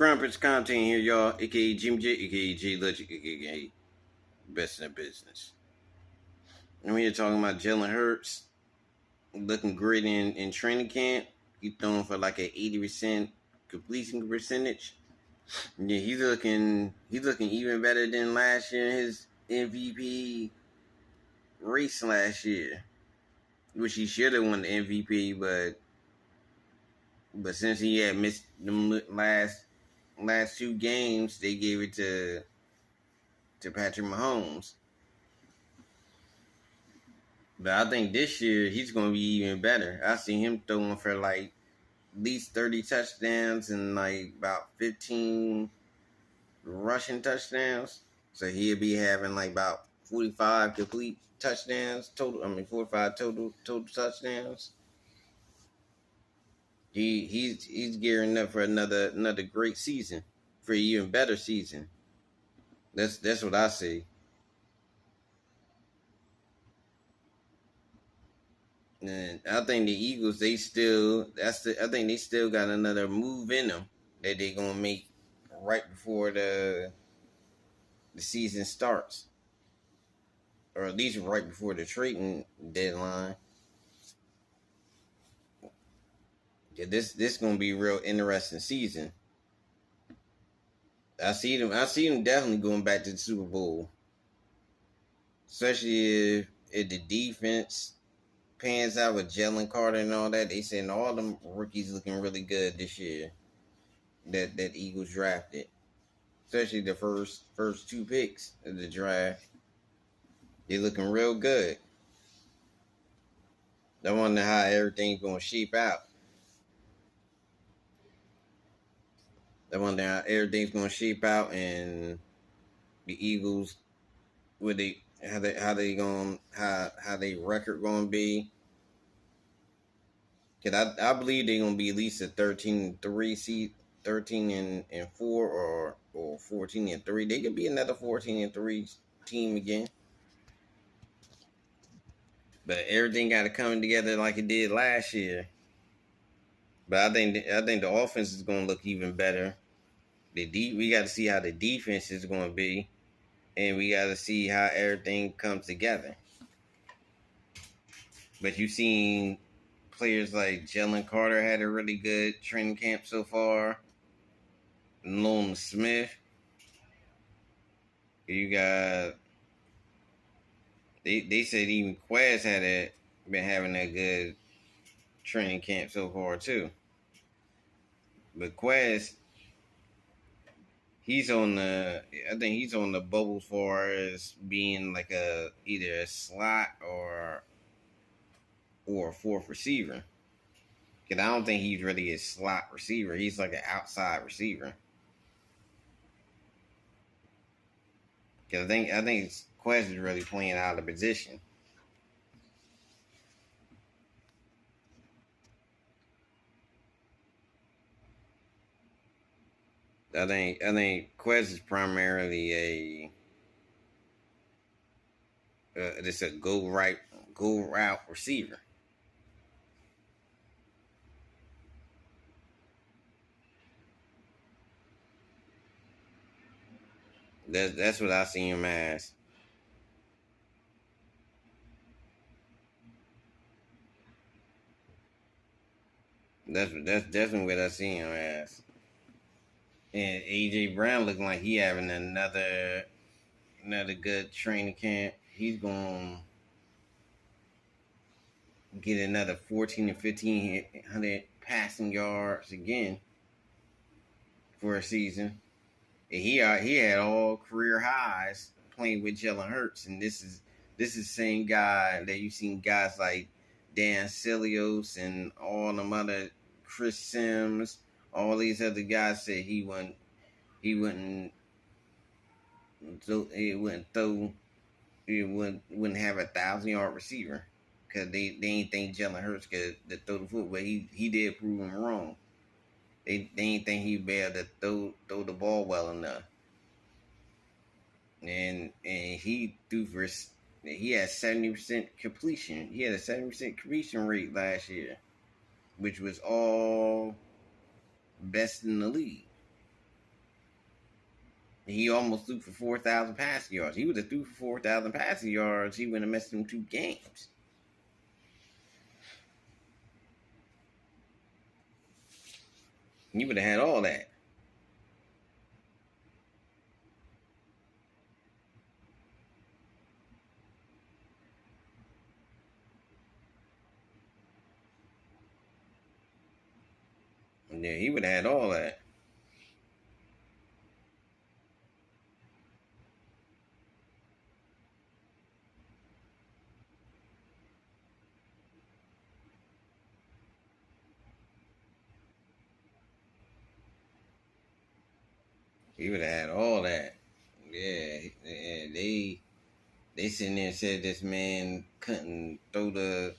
Crumpets content here, y'all. AKA Jimmy J, AKA J Legend, AKA Best in the Business. And we're talking about Jalen Hurts looking great in training camp. He's throwing for like an 80% completion percentage. Yeah, he's looking even better than last year in his MVP race last year, which he should have won the MVP, but since he had missed the last two games, they gave it to Patrick Mahomes. But I think this year he's going to be even better. I see him throwing for like at least 30 touchdowns and like about 15 rushing touchdowns. So he'll be having like about 45 complete touchdowns total. 45 total touchdowns. He's gearing up for another great season, for an even better season. That's what I see. And I think the Eagles, I think they still got another move in them that they're gonna make right before the season starts, or at least right before the trading deadline. Yeah, this gonna be a real interesting season. I see them definitely going back to the Super Bowl, especially if the defense pans out with Jalen Carter and all that. They saying all them rookies looking really good this year that Eagles drafted, especially the first two picks of the draft. They looking real good. I wonder how everything's gonna shape out. I wonder how everything's gonna shape out, and the Eagles, how they record gonna be. Cause I believe they're gonna be at least a 13-3 seed, 13-4, or 14-3. They could be another 14-3 team again. But everything got to come together like it did last year. But I think the offense is going to look even better. We got to see how the defense is going to be, and we got to see how everything comes together. But you've seen players like Jalen Carter had a really good training camp so far. Nolan Smith. You got. They said even Quez been having a good training camp so far too. But Quez, I think he's on the bubble as far as being like either a slot or a fourth receiver. Cause I don't think he's really a slot receiver. He's like an outside receiver. Cause I think Quest is really playing out of position. I think Quest is primarily just a go route receiver. That's what I see him as. That's definitely what I see him as. And AJ Brown looking like he having another good training camp. He's going to get another 14 to 1,500 passing yards again for a season. And he had all career highs playing with Jalen Hurts, and this is the same guy that you've seen guys like Dan Cilios and all them other Chris Sims, all these other guys said he wouldn't have a 1,000-yard receiver because they ain't think Jalen Hurts could throw the football. But he did prove them wrong. They ain't think he'd be able to throw the ball well enough. And he threw for, he had 70% completion. He had a 70% completion rate last year, which was all best in the league. he almost threw for 4,000 passing yards. He would have threw for 4,000 passing yards. He wouldn't have missed them 2 games. He would have had all that. Yeah, he would have had all that. He would have had all that. Yeah, they sitting there and said this man couldn't throw the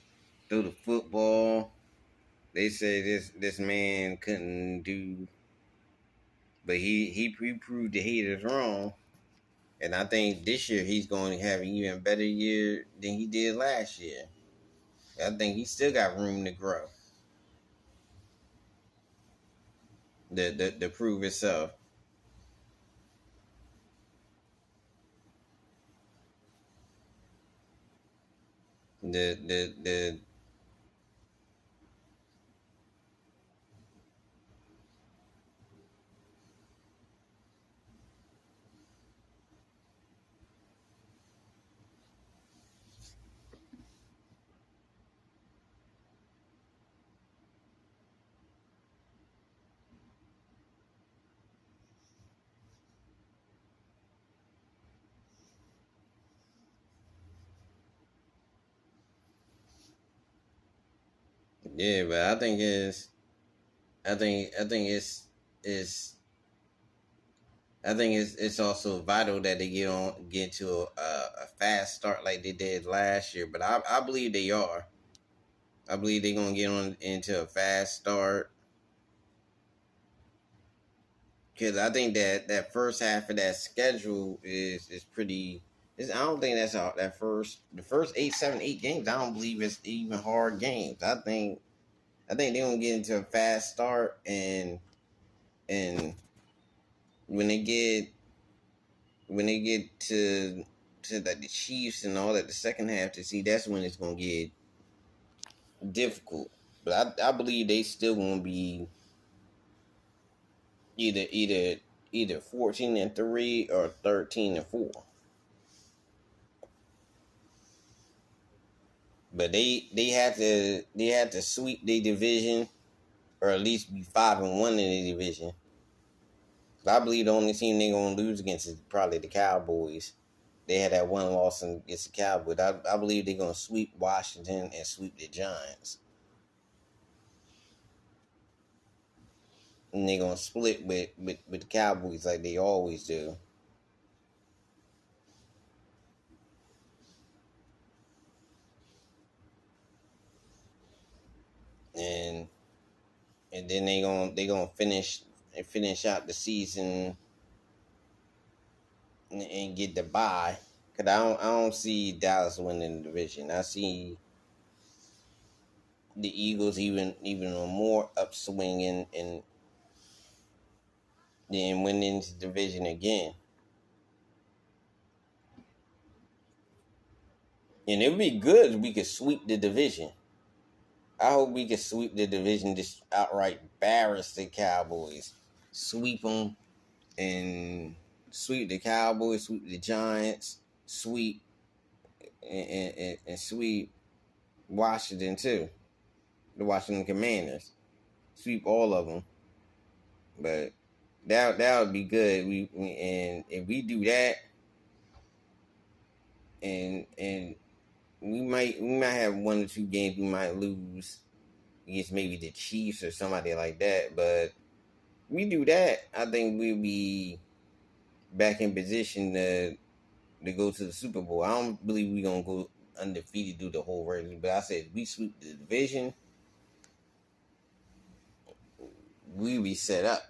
football. They said this man couldn't do, but he proved the haters wrong. And I think this year he's going to have an even better year than he did last year. I think he still got room to grow, to prove itself. The yeah, but I think it's I think it's also vital that they get to a fast start like they did last year. But I believe they are. I believe they're gonna get on into a fast start because I think that first half of that schedule is pretty. I don't think that's all. The first 8 7 8 games. I don't believe it's even hard games. I think they're gonna get into a fast start and when they get to like the Chiefs and all that, the second half to see that's when it's gonna get difficult. But I believe they still gonna be either either either 14-3 or 13-4. But they have to sweep their division or at least be 5-1 in the division. I believe the only team they're gonna lose against is probably the Cowboys. They had that one loss against the Cowboys. I believe they're gonna sweep Washington and sweep the Giants. And they're gonna split with the Cowboys like they always do. And then they gonna finish out the season and get the bye. Cause I don't see Dallas winning the division. I see the Eagles even a more upswing and then winning the division again. And it would be good if we could sweep the division. I hope we could sweep the division, just outright embarrass the Cowboys, sweep them, and sweep the Cowboys, sweep the Giants, sweep and sweep Washington too, the Washington Commanders, sweep all of them. But that would be good. And if we do that, and we might have 1 or 2 games we might lose against maybe the Chiefs or somebody like that. But we do that, I think we'll be back in position to go to the Super Bowl. I don't believe we're gonna go undefeated through the whole regular. But I said we sweep the division, we be set up.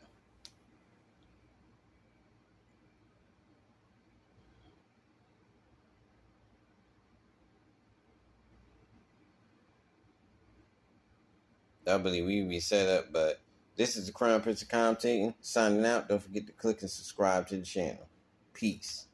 I believe we be set up. But this is the Crown Prince of Commentating signing out. Don't forget to click and subscribe to the channel. Peace.